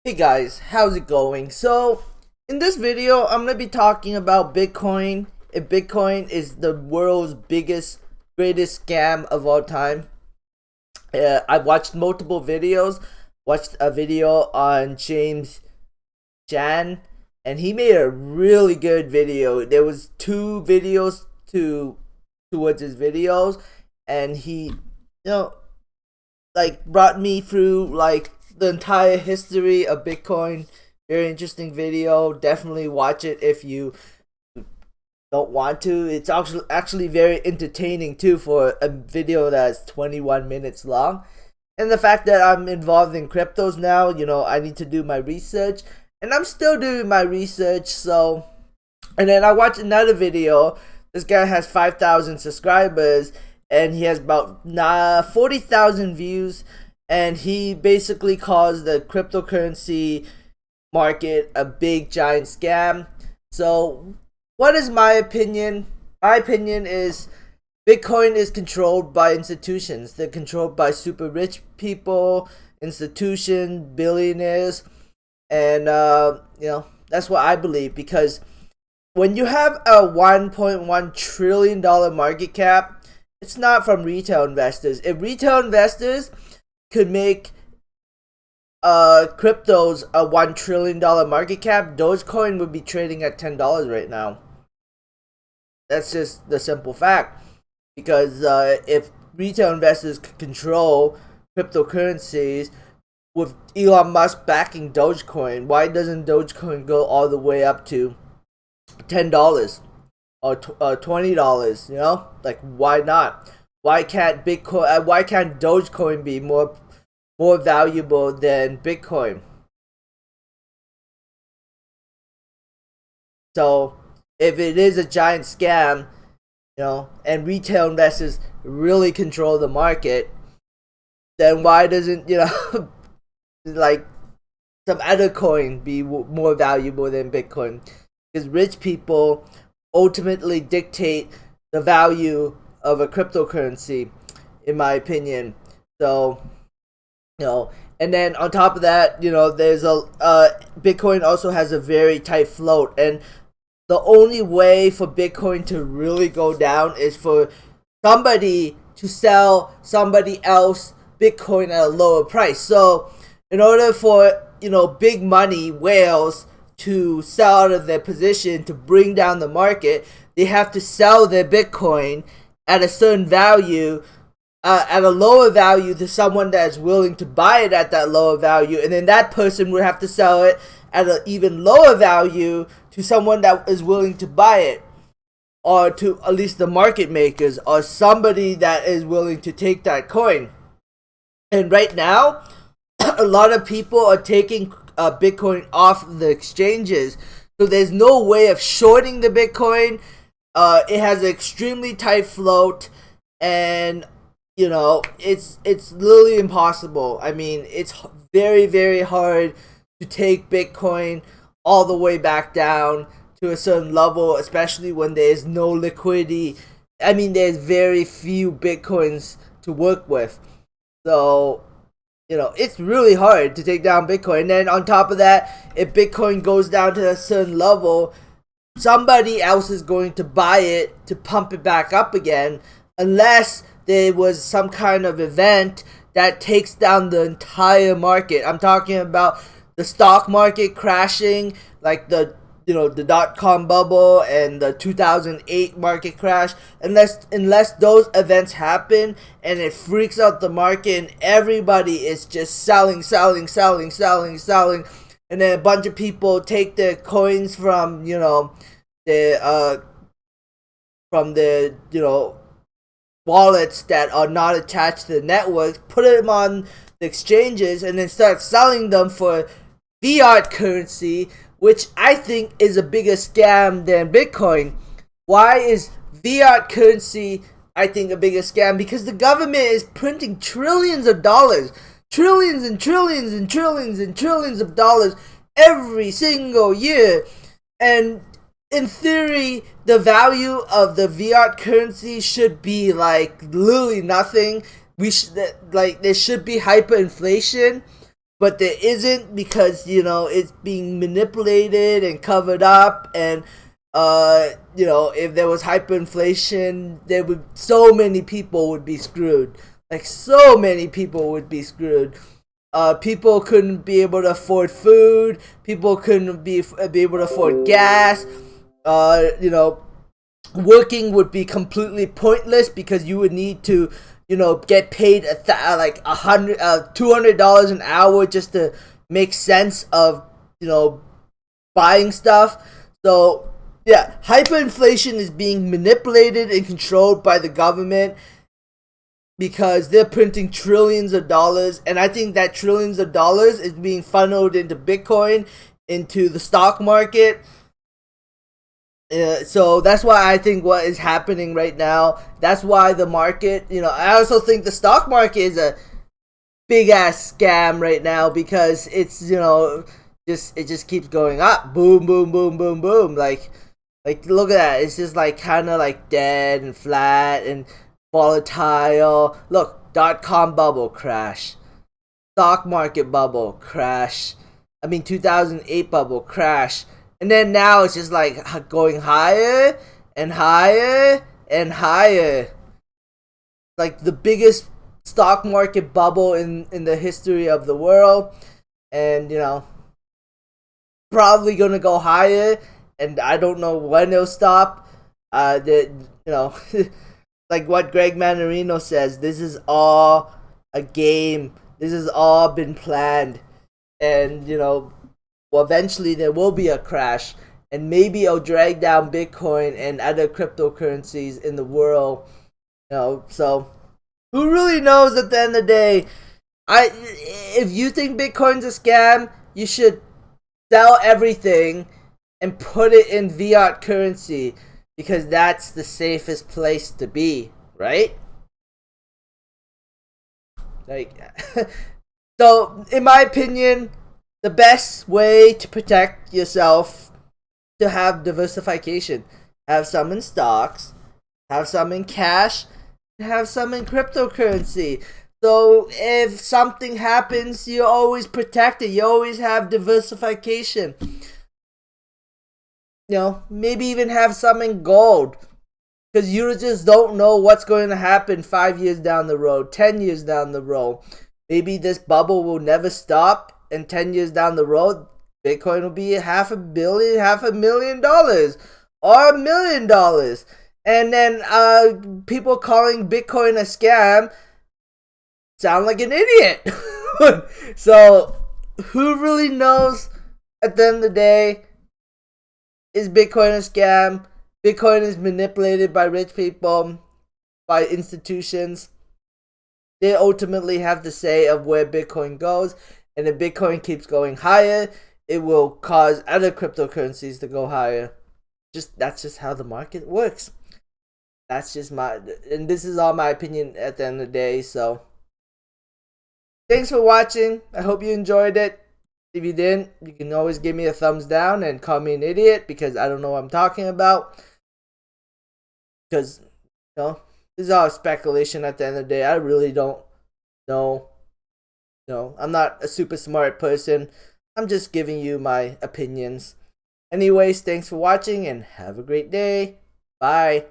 Hey guys, how's it going? So, in this video, I'm gonna be talking about Bitcoin. If Bitcoin is the world's greatest scam of all time. I watched multiple videos. Watched a video on James Jan, and he made a really good video. There was two videos towards his videos, and he, brought me through the entire history of Bitcoin. Very interesting video. Definitely watch it if you don't want to. It's actually very entertaining too for a video that's 21 minutes long. And the fact that I'm involved in cryptos now, I need to do my research, and I'm still doing my research. So, and then I watched another video. This guy has 5,000 subscribers, and he has about 40,000 views, and he basically calls the cryptocurrency market a big giant scam. So what is my opinion? My opinion is Bitcoin is controlled by institutions. They're controlled by super rich people, institutions, billionaires, and that's what I believe. Because when you have a $1.1 trillion market cap, it's not from retail investors. If retail investors could make cryptos a $1 trillion market cap, Dogecoin would be trading at $10 right now. That's just the simple fact. Because if retail investors could control cryptocurrencies with Elon Musk backing Dogecoin, why doesn't Dogecoin go all the way up to $10 or $20? Why not? Why can't Bitcoin? Why can't Dogecoin be more valuable than Bitcoin? So if it is a giant scam, and retail investors really control the market, then why doesn't like some other coin be more valuable than Bitcoin? Because rich people ultimately dictate the value of a cryptocurrency, in my opinion. So, and then on top of that, there's Bitcoin also has a very tight float, and the only way for Bitcoin to really go down is for somebody to sell somebody else Bitcoin at a lower price. So, in order for big money whales to sell out of their position to bring down the market, they have to sell their Bitcoin at a certain value, at a lower value, to someone that is willing to buy it at that lower value, and then that person would have to sell it at an even lower value to someone that is willing to buy it, or to at least the market makers, or somebody that is willing to take that coin. And right now, a lot of people are taking Bitcoin off the exchanges, so there's no way of shorting the Bitcoin. It has an extremely tight float, and it's literally impossible. I mean, it's very, very hard to take Bitcoin all the way back down to a certain level, especially when there's no liquidity. I mean, there's very few Bitcoins to work with. So, it's really hard to take down Bitcoin. And then on top of that, if Bitcoin goes down to a certain level, somebody else is going to buy it to pump it back up again, unless there was some kind of event that takes down the entire market. I'm talking about the stock market crashing, like the dot-com bubble and the 2008 market crash. Unless those events happen and it freaks out the market and everybody is just selling, and then a bunch of people take their coins from the wallets that are not attached to the network, put them on the exchanges, and then start selling them for fiat currency, which I think is a bigger scam than Bitcoin. Why is fiat currency, I think, a bigger scam? Because the government is printing trillions of dollars, trillions and trillions and trillions and trillions of dollars every single year. And in theory, the value of the fiat currency should be literally nothing. There should be hyperinflation, but there isn't, because it's being manipulated and covered up. And if there was hyperinflation, so many people would be screwed. Like, so many people would be screwed. People couldn't be able to afford food. People couldn't be able to afford gas. Working would be completely pointless, because you would need to get paid like $200 an hour just to make sense of buying stuff. So yeah, hyperinflation is being manipulated and controlled by the government, because they're printing trillions of dollars, and I think that trillions of dollars is being funneled into Bitcoin, into the stock market. So that's why I think what is happening right now, that's why the market, I also think the stock market is a big ass scam right now, because it's, it just keeps going up. Boom, boom, boom, boom, boom. Like look at that. It's just like kind of like dead and flat and volatile. Look, .com bubble crash. Stock market bubble crash. 2008 bubble crash. And then now it's just like going higher and higher and higher. Like the biggest stock market bubble in the history of the world. And, probably going to go higher. And I don't know when it'll stop. Like what Greg Manarino says, this is all a game. This has all been planned. And, eventually there will be a crash, and maybe it'll drag down Bitcoin and other cryptocurrencies in the world. So who really knows at the end of the day? If you think Bitcoin's a scam, you should sell everything and put it in fiat currency, because that's the safest place to be, right? So in my opinion, the best way to protect yourself, to have diversification. Have some in stocks, have some in cash, have some in cryptocurrency. So if something happens, you're always protected. You always have diversification. Maybe even have some in gold. Because you just don't know what's going to happen 5 years down the road, 10 years down the road. Maybe this bubble will never stop. And 10 years down the road, Bitcoin will be $500 million, or $1 million. And then people calling Bitcoin a scam sound like an idiot. So who really knows at the end of the day? Is Bitcoin a scam? Bitcoin is manipulated by rich people, by institutions. They ultimately have the say of where Bitcoin goes. And if Bitcoin keeps going higher, it will cause other cryptocurrencies to go higher. That's just how the market works. That's just and this is all my opinion at the end of the day. So thanks for watching. I hope you enjoyed it. If you didn't, you can always give me a thumbs down and call me an idiot, because I don't know what I'm talking about. Because, this is all speculation at the end of the day. I really don't know. I'm not a super smart person. I'm just giving you my opinions. Anyways, thanks for watching and have a great day. Bye.